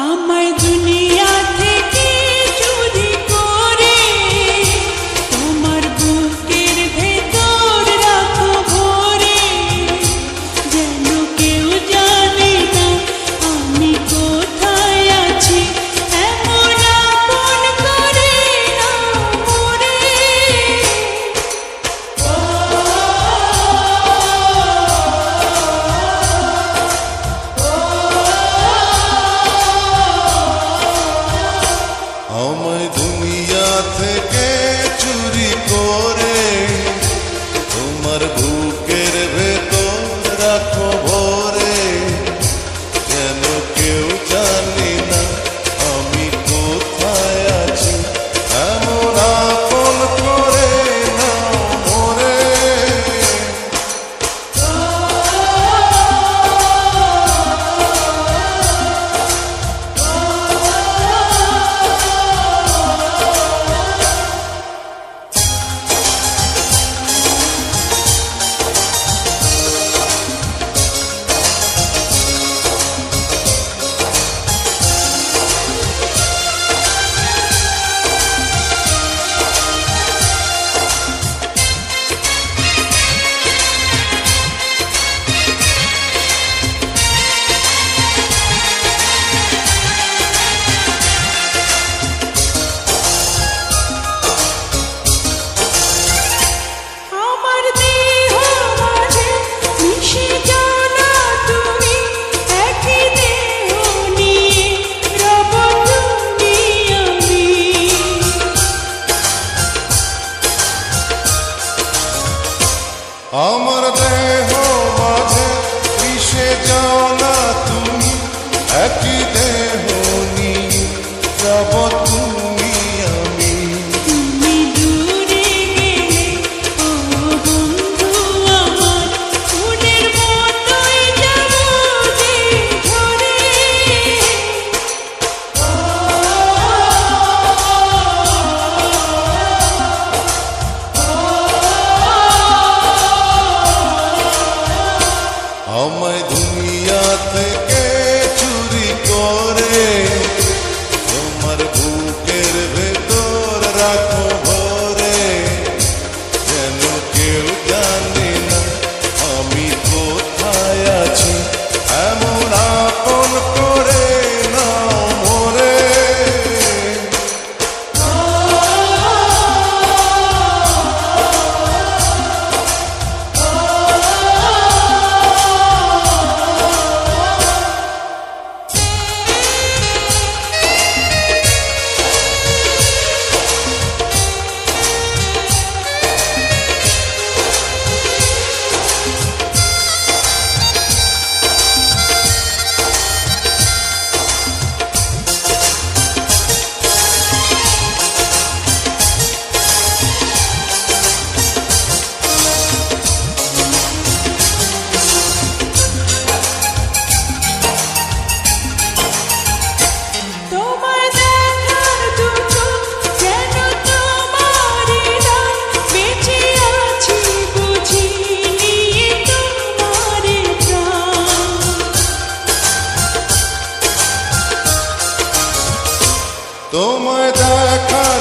আমায় দুনিয়া থেকে চুরি করে তোমার বুকের ভেতর রাখো ভরে, যেন কেউ জানে না আমি কোথায় আছি, এমন আপন করে নাও মোরে। আমায় দুনিয়া থেকে চুরি করে তোমার বুকের ভেতর রাখো ভরে, যেন কেউ জানে না আমি কোথায় আছি, এমন আপন করে নাও মোরে। আমার দেহ মাঝে মিশে যাও না তুমি, একই দেহ নিয়ে রব তুমি আমি। আমার দেহ মাঝে মিশে যাও না তুমি, একই দেহ নিয়ে যাব তুমি আমি। তুমি দূরে গেলে ও বন্ধু আমার, ফুলের মতোই যাব যে ঝরে। আমায় দুনিয়া থেকে চুরি করে তোমার বুকের ভেতর রাখো ভরে, যেন কেউ জানে না আমি কোথায় আছি, এমন আপন করে নাও মোরে। তোমায় দেখার দুটো যেন তোমারই দান, বেঁচে আছি বুঝি নিয়ে তোমারে প্রাণ। তোমায় দেখার